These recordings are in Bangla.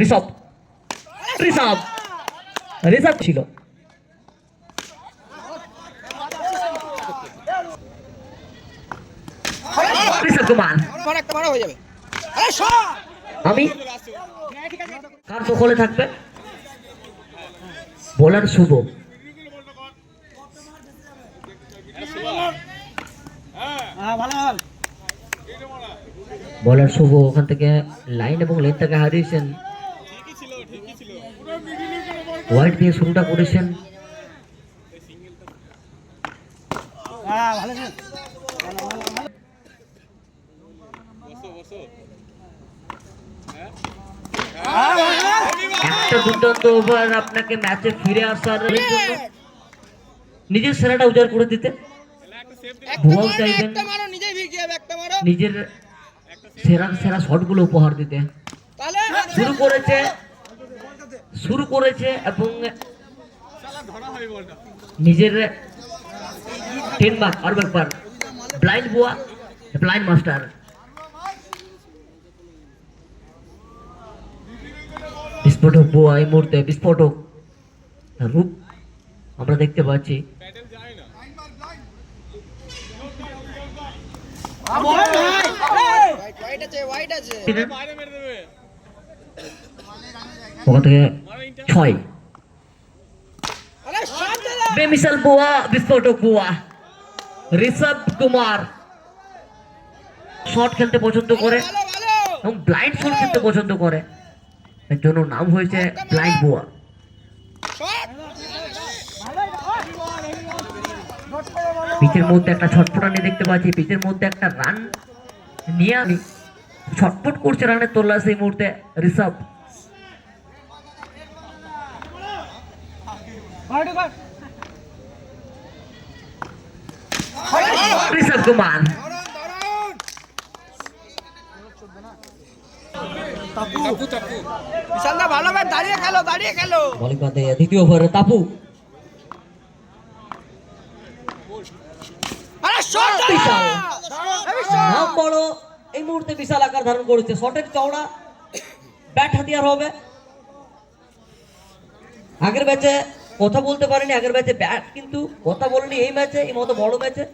ঋষভ ঋষভ ঋষভ ছিল। ঋষভ কুমার আমি কার দখলে থাকবে? বোলার শুভ। বলার শুভ ওখান থেকে লাইন এবং লেনটাকে হারিয়েছেন, হোয়াইট দিয়ে শুরুটা করেছেন। একটা দুর্দান্ত ওভার আপনাকে ম্যাচে ফিরে আসার জন্য নিজের সেরাটা উজাড় করে দিতে ভুয়াও চাইবেন, নিজের সেরা সেরা শটগুলো উপহার দিতে শুরু করেছে এবং নিজের 10 মার্ক আর একবার ব্লাইন্ড বুয়া, ব্লাইন্ড মাস্টার। বিস্ফোটক বুয়া এই মুহূর্তে বিস্ফোটক রূপ আমরা দেখতে পাচ্ছি। ওখান থেকে 6 বেমিসাল বুয়া, বিস্ফোটক বুয়া। ঋষভ কুমার শট খেলতে পছন্দ করে এবং ব্লাইন্ড শট খেলতে পছন্দ করে, এর জন্য নাম হয়েছে ব্লাইন্ড বুয়া। পিচের মধ্যে একটা ছটফটানি দেখতে পাচ্ছি, পিচের মধ্যে একটা রান নিয়ে আমি ছটফট করছে রানের তোল্লা সেই মুহূর্তে ঋষভ। ঋষভ কুমার দ্বিতীয় ওভারে তাপু নাম বড় এই মুহূর্তে বিশাল আকার ধারণ করেছে। শটের চওড়া ব্যাট হাতিয়ার হবে। আগের ম্যাচে কথা বলতে পারেনি, আগের ম্যাচে ব্যাট কিন্তু কথা বলেনি, এই ম্যাচে এই মতো বড় ম্যাচে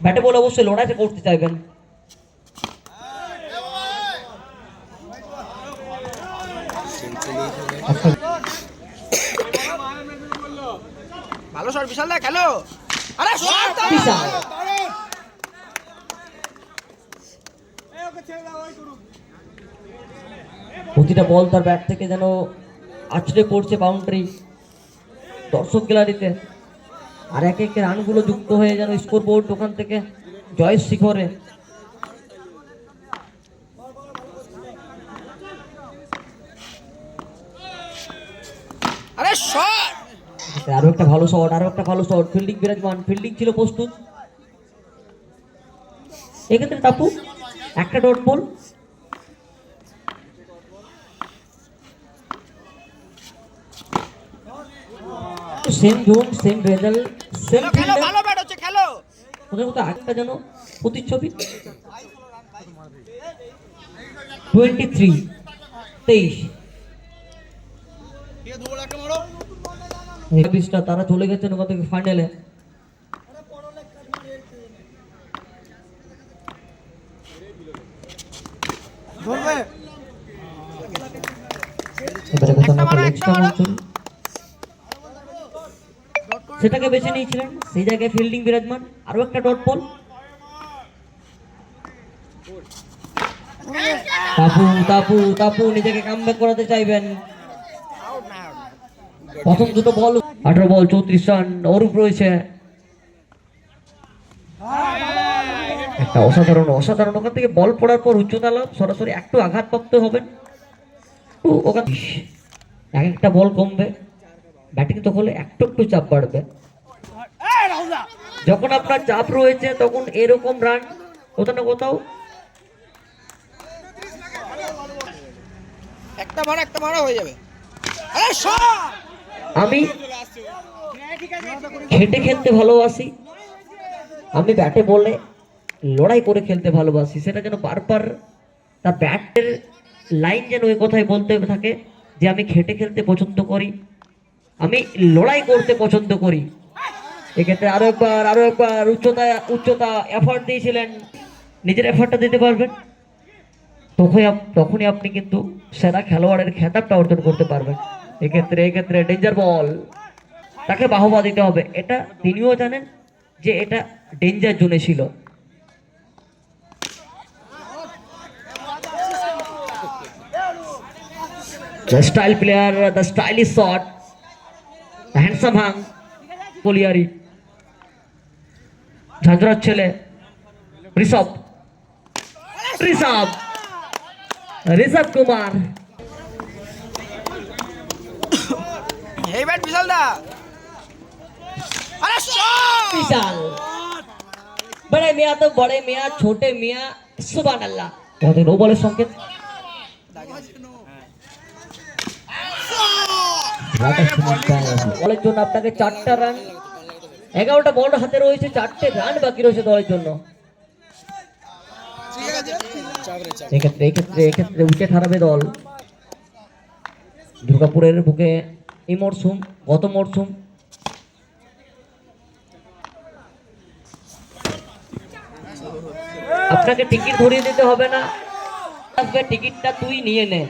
ব্যাটে বলে অবশ্যই লড়াইটা করতে চাইবেন। ভালো শট বিশাল দা, খেলো। আরে শট বিশাল প্রতিটা বল তার ব্যাট থেকে যেন আছড়ে পড়ছে বাউন্ডারি দর্শক গ্যালারিতে, আর এক এক রানগুলো যুক্ত হয়ে যেন স্কোর বোর্ড ওখান থেকে জয়ের শিখরে। আরে শট আরো একটা ভালো শট, আরো একটা ভালো শট। ফিল্ডিং বিরাজমান, ফিল্ডিং ছিল প্রস্তুত। এক্ষেত্রে টাপু একটা dot ball. Same zone, same result, same খেলো, ভালো ব্যাট হচ্ছে, খেলো। ওদের মতো একটা যেন প্রতিচ্ছবি। 23 তারা চলে গেছেন ওখান থেকে ফাইনালে। সেটাকে বেছে নিয়েছিলেন, সেই জায়গায় ফিল্ডিং বিরাজমান। আরো একটা ডট বল। তাপু তাপু তাপু নিজেকে কামব্যাক করাতে চাইবেন। প্রথম দুটো বল 18 বল 34 রান। অরূপ রয়েছে একটা অসাধারণ অসাধারণ ওখান থেকে বল পড়ার পর উচ্চতা লাভ, সরাসরি একটু আঘাতপ্রাপ্ত হবেন। ওখান এক একটা বল কমবে, ব্যাটিং তো হলে একটু একটু চাপ বাড়বে। যখন আপনার চাপ রয়েছে তখন এরকম রান কোথাও না কোথাও একটা মারা হয়ে যাবে। আমি খেটে খেলতে ভালোবাসি, আমি ব্যাটে বলে লড়াই করে খেলতে ভালোবাসি, সেটা যেন বারবার তার ব্যাটের লাইন যেন ওই কথাই বলতে থাকে যে আমি খেটে খেলতে পছন্দ করি, আমি লড়াই করতে পছন্দ করি। এক্ষেত্রে আরো একবার উচ্চতা এফার্ট দিয়েছিলেন, নিজের এফার্টটা দিতে পারবেন, তখনই আপনি কিন্তু সেরা খেলোয়াড়ের খেতাবটা অর্জন করতে পারবেন। এক্ষেত্রে ডেঞ্জার বল, তাকে বাহবা দিতে হবে। এটা তিনিও জানেন যে এটা ডেঞ্জার জোনে ছিল। The style player, the stylish shot, the handsome hang, colliery, ঝাঁঝরার ছেলে ঋষভ কুমার। এই ব্যাট বিশাল দা। আরে শট! विशाल, बड़े मियाँ तो बड़े मियाँ, छोटे मियाँ सुभान अल्लाह। बहुत ही नो बॉल संकेत। বলের জন্য আপনাকে 4টা রান, 11টা বল হাতে রয়েছে, 4টে রান বাকি রয়েছে দলের জন্য। এক্ষেত্রে উইকেট হারাবে দল। দুর্গাপুরের বুকে এই মরশুম, গত মরশুম আপনাকে টিকিট ধরিয়ে দিতে হবে না, টিকিটটা তুই নিয়ে নে।